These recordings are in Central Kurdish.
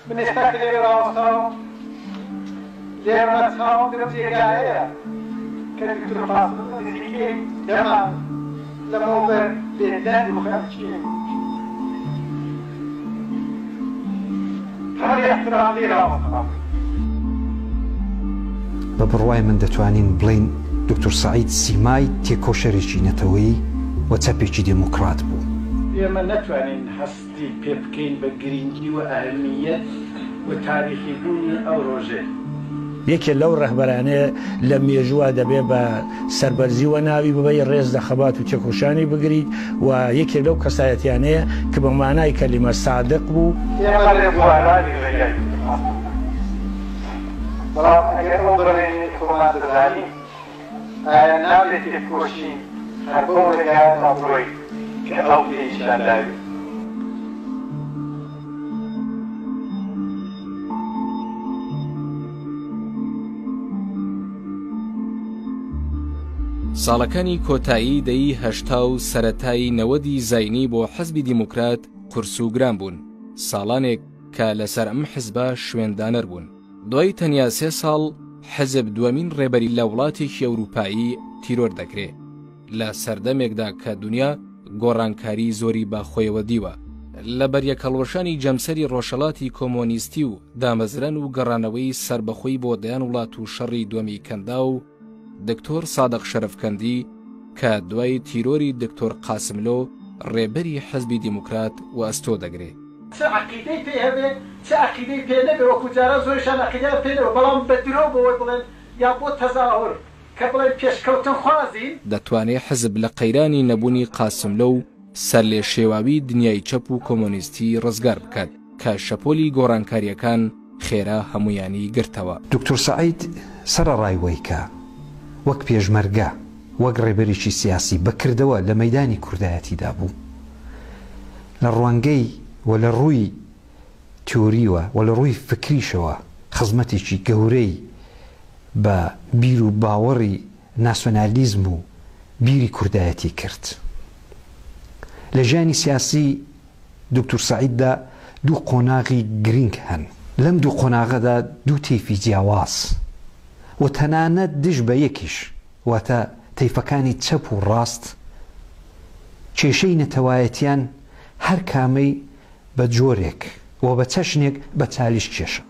بالنسبة للراسة لرمتها درجة جاية كان دكتور قاسم ذكي جمع لما بر بيتان مخالفين هذا احترام للراسة ببڕوای من دەتوانین بڵین دکتۆر سەعید سیمای تێکۆشەرێکی نەتەوەیی و چەپێکی دموکرات بوو. ئێمە نەتوانین هەستی پێ بکەین بە گرنگی و ئەهمیەت و تاریخی بوونی ئەو ڕۆژێ. یەکێ لەو ڕەهبەرانەیە لە مێژووە دەبێ بە سەربەرزی و ناوی ببەی ڕێز لە خەبات و تێکۆشانی بگریت و یەکێک لەو کەسایەتیانەیە کە بە مانای کەلیمە سادق بوو. ئێمە لێبوارانی ڕێگای بەڵام ئەگەر ئەو بڕێنی خۆمان دەزانی ئایا نابێت تێکۆشین هەر بۆ ڕێگای ئەبڕۆی کە ئەو پێیشان داوی. ساڵەکانی کۆتایی دەی هەشتا و سەرەتایی نەوەدی زاینی بۆ حەزبی دیموکرات قورس و گران بوون، ساڵانێک کە لەسەر ئەم حزبە شوێندانەر بوون. دوای تەنیا 3 ساڵ حزب دووەمین ڕێبەری لە وڵاتێکی ئەوروپایی تیرۆر دەکرێت لە سەردەمێکدا کە دنیا گۆڕانکاری زۆری بەخۆیەوە دیوە. لە بەریەکەڵوەشانی جەمسەری ڕۆژهەڵاتی کۆمۆنیستی و دامەزران و گەڕانەوەی سربەخۆی بۆ دەیان وڵات و شەڕی دووەمی کەندا و دکتۆر سادق شەرەفکەندی کە دوای تیرۆری دکتۆر قاسملۆ ڕێبەری حەزبی دیموکرات و ئەستۆ دەگرێت. چه عقیدەی پێ هەبێ چه عقیدەی پێ نەبێ وەکو جارە زۆرشان عقیدەیان پێ نەبێ بەڵام بە درۆ بەوەی بڵێن یا بۆ تەزاوەر کە بڵێن پێشکەوتن خوازین دەتوانێت حزب لە قەیرانی نەبوونی قاسملۆ و سەر لێ شێواوی دنیای چەپ و کۆمۆنیستی ڕزگار بکات کە شەپۆلی گۆڕانکاریەکان خێرا هەمویانی گرتەوە. دکتۆر سەعید سەرەڕایوەیکە وەک پێشمەرگە وەک ڕێبەرێکی سیاسی بەکردەوە لە مەیدانی کوردایەتیدا بوو لە ڕوانگەی و لە ڕووی تیۆریوە و لە ڕووی فکریشەوە خزمەتێکی گەورەی بە بیر و باوەڕی ناسیۆنالیزم و بیری کوردایەتی کرد. لە ژیانی سیاسی دکتۆر سەعیددا دوو قۆناغی گرنگ هەن. لەم دوو قۆناغەدا دوو تەیفی جیاواز و تەنانەت دژ بە یەکیش واتە تەیفەکانی چەپ و ڕاست کێشەی نەتەوایەتیان هەر کامەی بە جۆرێک و بە چەشنێک بە چالیش کێشە.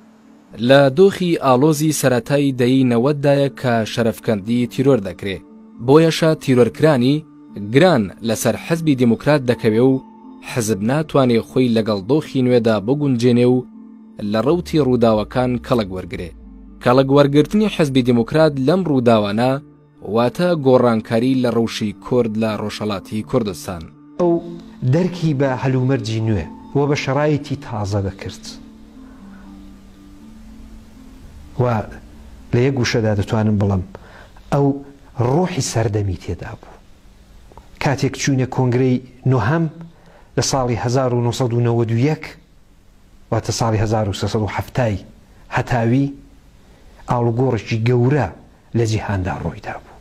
لە دۆخی ئالۆزی سەرەتایی دەی نەوەددایە کە شەرەفکەندی تیرۆر دەکرێت بۆیەشە تیرۆرکرانی گران لەسەر حەزبی دیموکرات دەکەوێ و حەزب ناتوانێ خۆی لەگەڵ دۆخی نوێدا بگونجێنێ و لە ڕەوتی ڕووداوەکان کەڵک وەرگرێ. کەڵک وەرگرتنی حەزبی دیموکرات لەم ڕووداوانە واتە گۆڕانکاری لە ڕەوشی کورد لە ڕۆژهەڵاتی کوردستان. ئەو دەرکی بە هەلومەرجی نوێ و بە شەرایەتی تازە دەکرد و لە یەک گوشەدا دەتوانم بڵم ئەو ڕۆحی سەردەمی تێدا بوو. کاتێک چوونە کۆنگرەی نۆهەم لە ساڵی 1991 واتە ساڵی 1970 هەتاوی ئاڵوگۆڕێکی گەورە لە جیهاندا ڕۆیدا بوو.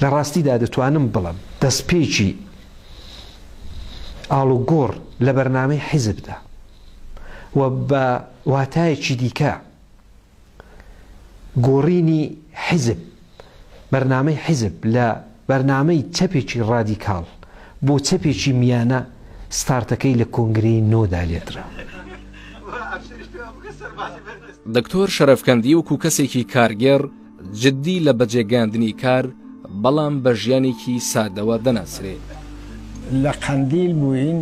لە ڕاستیدا دەتوانم بڵم دەستپێکی ئاڵوگۆڕ لە بەرنامەی حیزبدا و بە واتایەکی دیکە گۆڕینی حیزب بەرنامەی حیزب لە بەرنامەی چەپێکی ڕادیکاڵ بۆ چەپێکی میانە ستارتەکەی لە کۆنگرەی نۆدا لێدرا. دکتۆر شەرەفکەندی وەکو کەسێکی کارگێڕ جددی لە بەجێگاندنی کار بەڵام بە ژیانێکی سادەوە دەناسرێت. لە قەندیل بووین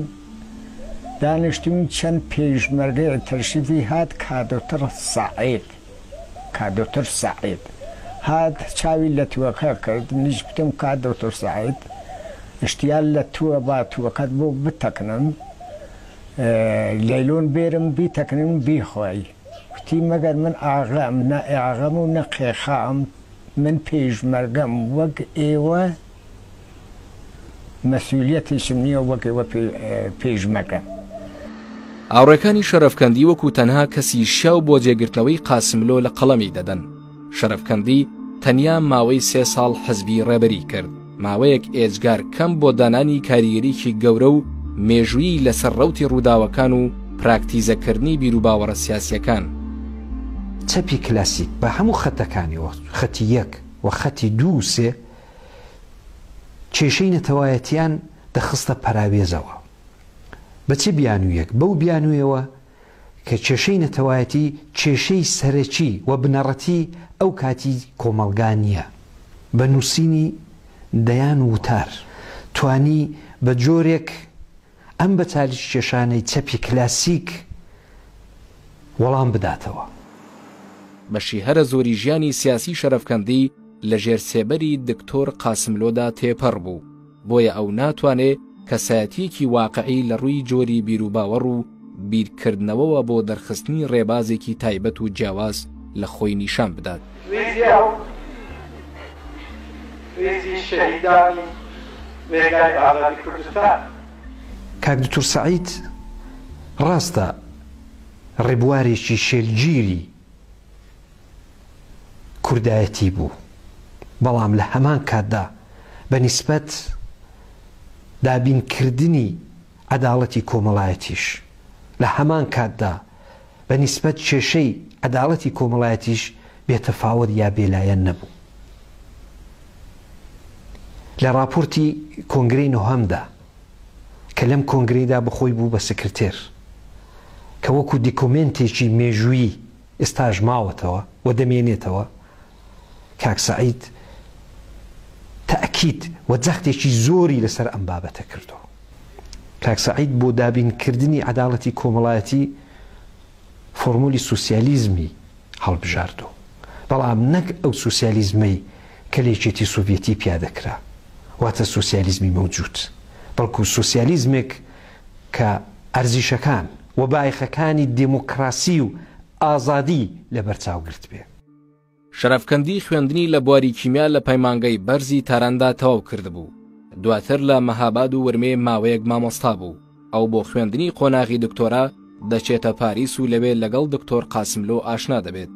دانیشتوین چەند پێشمەرگەی تەرشیفی هات کادۆتر سەعید هات چاوی لە تووەکە کرد نیش بتم کادۆتر سەعید شتیان لە تووە با تووەکەت بۆ بتەکنم لەیلۆن بێرم بیتەکنم بیخۆی وتی مەگەر من ئاغام نە ئاغەم و نە قێخام من پێشمەرگەم وەک ئێوە مەسئولیەتیشم نییە وەک ئێوە پێشمەرگەم. ئاوڕێکانی شەرەفکەندی وەکو تەنها کەسی شیاو بۆ جێگرتنەوەی قاسملۆ لە قەڵەمی دەدەن. شەرەفکەندی تەنیا ماوەی 3 ساڵ حەزبی ڕێبەری کرد، ماوەیەک ئێجگار کەم بۆ دانانی کاریگەریکی گەورە و مێژووی لەسەر ڕەوتی ڕووداوەکان و پراکتیزەکردنی بیرروباوەڕە سیاسیەکان. چەپی کلاسیک بە هەموو خەتەکانیەوە خەتی یەک و خەتی دوو سێ کێشەی نەتەوایەتیان دەخستە پەراوێزەوە. بەچی بیانوویەک بەو بیانوویەوە کە کێشەی نەتەوایەتی کێشەی سەرەکی و بنەڕەتی ئەو کاتی کۆمەڵگا نییە. بە نووسینی دەیان وتار توانی بە جۆرێک ئەم بە چالیش کێشانەی چەپی کلاسیک وەڵام بداتەوە. بەشی هەرە زۆری ژیانی سیاسی شەرەفکەندی لە ژێر سێبەری دکتۆر قاسملۆدا تێپەڕ بوو، بۆیە ئەو ناتوانێت کەسایەتیەکی واقعی لە ڕووی جۆری بیرروباوەڕ و بیرکردنەوەوە بۆ دەرخستنی ڕێبازێکی تایبەت و جیاواز لە خۆی نیشان بدات. کاک دکتۆر سەعید ڕاستە ڕێبوارێکی شێلگیری کوردایەتی بوو، بەڵام لە هەمان کاتدا بەنیسبەت دابینکردنی عەداڵەتی کۆمەڵایەتیش لە هەمان کاتدا بەنیسبەت کێشەی عەداڵەتی کۆمەڵایەتیش بێتەفاوت یا بێلایەن نەبوو. لە راپۆرتی کۆنگرەی نۆهەمدا کە لەم کۆنگرەیدا بخۆی بوو بە سکرتێر کە وەکو دیکۆمنتێکی مێژووی ئێستاژ ماوەتەوە و دەمێنێتەوە، کاک سەعید تەئکید و جەختێکی زۆری لەسەر ئەم بابەتە کردو. کاک سەعید بۆ دابینکردنی عەداڵەتی کۆمەڵایەتی فۆرمولی سوسیالیزمی هەڵبژاردو، بەڵام نەک ئەو سوسیالیزمەی کە لێکێتی سۆڤێتی پیادەکرا واتە سوسیالیزمی مەوجود، بەڵکو سوسیالیزمێک کە ئەرزیشەکان و بایخەکانی دموکراسی و ئازادی لە بەرچاوگرت بێ. شەرەفکەندی خوێندنی لە بواری کیمیا لە پەیمانگەی بەرزی تاراندا تەواو کردبوو. دواتر لە مەهاباد و ورمێ ماوەیەک مامۆستا بوو. ئەو بۆ خوێندنی قۆناغی دکتۆرا دەچێتە پاریس و لەوێ لەگەڵ دکتۆر قاسملۆ ئاشنا دەبێت.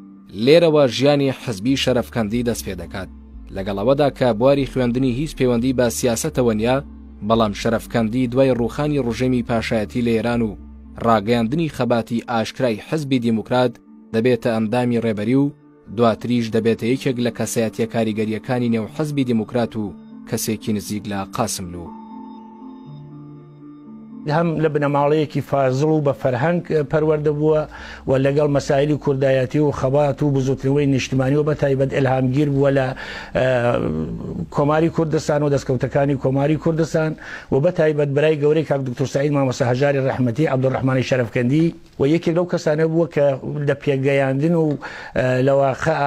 لێرەوە ژیانی حزبی شەرەفکەندی دەست پێ دەکات، لەگەڵەوەدا کە بواری خوێندنی هیچ پەیوەندی بە سیاسەتەوە نیە، بەڵام شەرەفکەندی دوای ڕوخانی ڕژێمی پاشایەتی لە ئێران و ڕاگەیاندنی خەباتی ئاشکرای حزبی دیموکرات دەبێتە ئەندامی ڕێبەری و دواتریش دەبێتە یەکێک لە کەسایەتیە کاریگەریەکانی نێو حزبی دیموکرات و کەسێکی نزیک لە قاسملۆ. هەم لە بنەماڵەیەکی فازڵ و بە فەرهەنگ پەروەردە بووە و لەگەڵ مەسایلی کوردایەتی و خەبات و بزوتنەوەی نیشتیمانی و بە تایبەت ئیلهامگیر بووە لە کۆماری کوردستان و دەستکەوتەکانی کۆماری کوردستان و بە تایبەت برای گەورەی کاک دکتۆر سەعید مامۆستا هەژاری ڕەحمەتی عەبدوڕەحمانی شەرەفکەندی و یەکێک لەو کەسانە بووە کە لە پێگەیاندن و لە واقع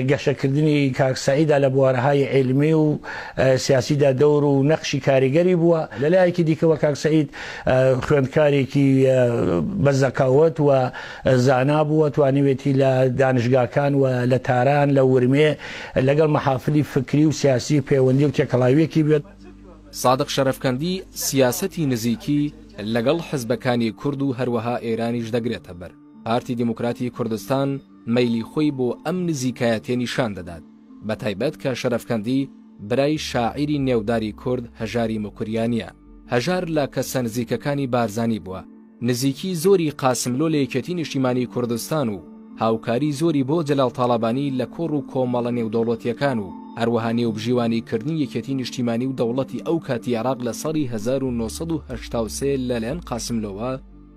گەشەکردنی کاک سەعیدا لە بوارەهای عیلمی و سیاسیدا دەور و نەخشی کاریگەری بووە. لەلایەکی دیکەوە کاک سەعید خوێندکارێکی بە زەکاوت و زانا بووە، توانیوێتی لە دانشگاکان و لە تاران لە ورمێ لەگەڵ مەحافلی فکری و سیاسی پەیوەندی و تێکەڵاویەکی بێت. سادق شەرەفکەندی سیاسەتی نزیکی لەگەڵ حزبەکانی کورد و هەروەها ئێرانیش دەگرێتە بەر. پارتی دیموکراتی کوردستان مەیلی خۆی بۆ ئەم نزیکایەتێ نیشان دەدات، بە تایبەت کە شەرەفکەندی برای شاعیری نێوداری کورد هەژاری مکوریانیە. هەژار لە کەسە نزیکەکانی بارزانی بووە، نزیکی زۆری قاسملۆ لە یەکێتی نیشتیمانی کوردستان و هاوکاری زۆری بۆ جەلال تاڵابانی لە کۆڕ و کۆمەڵە نێودەوڵەتیەکان و هەروەها نێوبژیوانیکردنی یەکێتی نیشتیمانی و دەوڵەتی ئەو کاتی عێراق لە ساڵی 1983 لەلایەن قاسملۆوە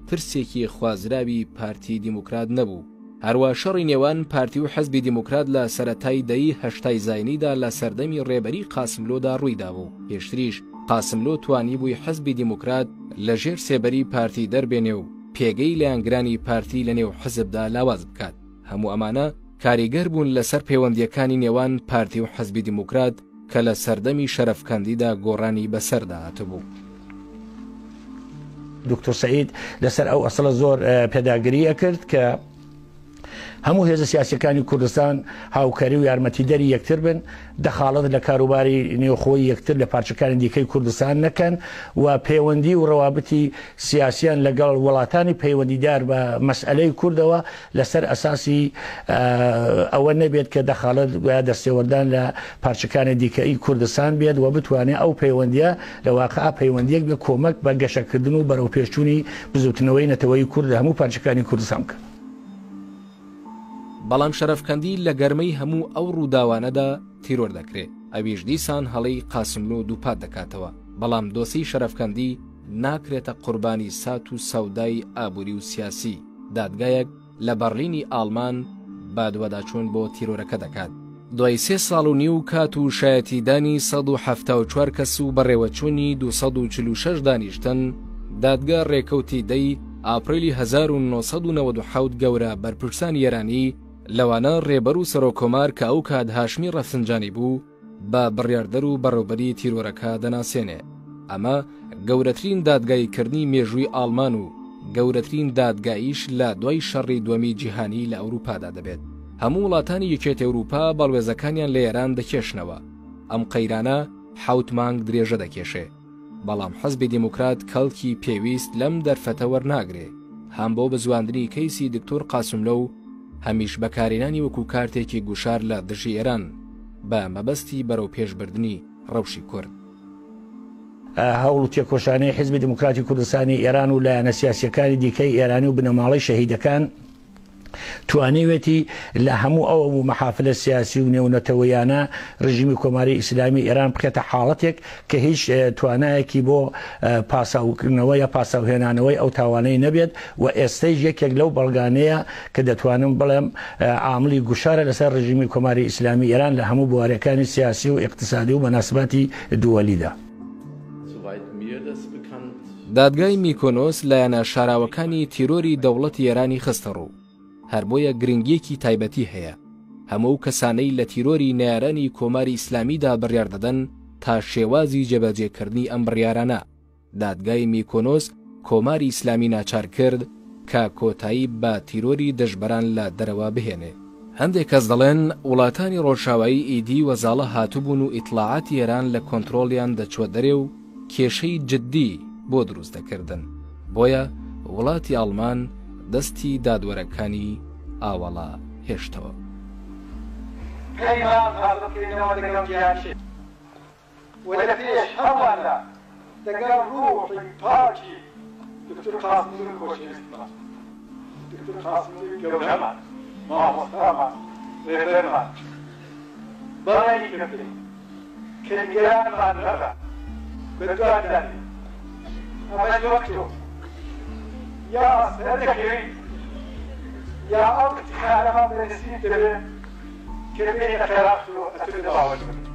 ترسێکی خوازراوی پارتی دیموکرات نەبوو. هەروە شەڕی نێوان پارتی و حەزبی دیموکرات لە سەرەتای دەی هەشتای زاینیدا لە سەردەمی ڕێبەری قاسملۆدا ڕوویدا بوو. پێشتریش قاسملۆ توانی بووی حەزبی دیموکرات لە ژێر سێبەری پارتی دەربێنێ و پێگەی لایەنگرانی پارتی لە نێو حزبدا لاواز بکات. هەموو ئەمانە کاریگەر بوون لەسەر پەیوەندیەکانی نێوان پارتی و حەزبی دیموکرات کە لە سەردەمی شەرەفکەندیدا گۆڕانی بەسەردا هاتبوو. دکتۆر سەعید لەسەر ئەو ئەسڵە زۆر پێداگریە کرد کە هەموو هێزە سیاسەکانی کوردستان هاوکاری و یارمەتیدەری یەکتر بن، دەخاڵەت لە کاروباری نێوخۆی یەکتر لە پارچەکانی دیکەی کوردستان نەکەن و پەیوەندی و ڕەوابەتی سیاسیان لەگەڵ وڵاتانی پەیوەندیدار بە مەسئلەی کوردەوە لەسەر ئەساسی ئەوە نەبێت کە دەخاڵەت و دەستێوەردان لە پارچەکانی دیکەی کوردستان بێت و بتوانێت ئەو پەیوەندیە لە واقع پەیوەندیەک بە کۆمەک بە گەشەکردن و بەرەو پێشچوونی بزوتنەوەی نەتەوەی کورد هەموو پارچەکانی کوردستان بکە. بەڵام شەرەفکەندی لە گەرمەی هەموو ئەو ڕووداوانەدا تیرۆر دەکرێت، ئەویش دیسان هەڵەی قاسملو دووپات دەکاتەوە، بەڵام دۆسی شەرەفکەندی ناکرێتە قوربانی سات و سەودای ئابووری و سیاسی. دادگایەک لە بەرلینی ئاڵمان بادوەداچوون بۆ تیرۆرەکە دەکات. دوای 3 ساڵ و نیو کات و شایەتیدانی 174 کەس و بەڕێوەچوونی 246 دانیشتن، دادگا ڕێکەوتی دەی ئاپریلی 1997 گەورە بەرپرسانی ئێرانی لەوانە ڕێبەر و سەرۆکۆمار کە ئەو کات هاشمی ڕەفسنجانی بوو بە بڕیاردەر و بەڕێوەبەری تیرۆرەکە دەناسێنێ. ئەمە گەورەترین دادگاییکردنی مێژووی ئاڵمان و گەورەترین دادگاییش لە دوای شەڕی دووەمی جیهانی لە ئەوروپادا دەبێت. هەموو وڵاتانی یەکێتی ئەوروپا بەڵوێزەکانیان لە ئێران دەکێشنەوە. ئەم قەیرانە 7 مانگ درێژە دەکێشێ، بەڵام حەزبی دیموکرات کەڵکی پێویست لەم دەرفەتە وەرناگرێ، هەم بۆ بزواندنی کەیسی دکتۆر قاسملۆ هەمیش بەکارێنانی وەکو کارتێکی گوشار لە دژی ئێران بە مەبەستی بەرەو پێشبردننی ڕەوشی کورد. هەوڵ و تێکۆشانەی حیزبی دموکراتی کوردستانی ئێران و لایەنە سیاسیەکانی دیکەی ئێرانی و بنەماڵی شەهیدەکان توانیوێتی لە هەموو ئەو مەحافلە سیاسی و نێونەتەوەیانە ڕژیمی کۆماری ئیسلامی ئێران بکرێتە حاڵەتێک کە هیچ توانایەکی بۆ پاساوکردنەوە یا پاساوهێنانەوەی ئەو تاوانەی نەبێت و ئێستەیش یەکێک لەو بەڵگانەیە کە دەتوانم بڵێم عاملی گوشارە لەسەر ڕژیمی کۆماری ئیسلامی ئێران لە هەموو بوارەکانی سیاسی و اقتصادی و مەناسباتی دووەلیدا. دادگای میکۆنۆس لایەنە شاراوەکانی تیرۆری دەوڵەتی ئێرانی خستە ڕوو، هەر بۆیە گرنگیەکی تایبەتی هەیە. هەموو کەسانەی لە تیرۆری نارانی کۆماری ئیسلامیدا بڕیار دەدەن تا شێوازی جێبەجێکردنی ئەم بڕیارانە. دادگای میکۆنۆس کۆماری ئیسلامی ناچار کرد کە کۆتایی بە تیرۆری دەژبەران لە دەرەوە بهێنێ. هەندێک کەس دەڵێن وڵاتانی ڕۆژاوایی ئیدی وەزاڵە هاتوبوون و ئیتلاعاتی ئێران لە کۆنتڕۆڵیان دەچوە دەرێ و کێشەی جددی بۆ دروست دەکردن، بۆیە وڵاتی ئاڵمان دەستی دادوەرەکانی ئاوەڵا هێشتەوە. ولا فيش هوانا دقال روحي باكي دكتور قاسم الكوشي دكتور قاسم الجوجمع ما هو سامع ريبرمان باي كفي كنجان ما نفع بدوان داني أما الوقتو يا سيدكي يا أوقت خالما برسيد كبير خيراتو أتدى باوجه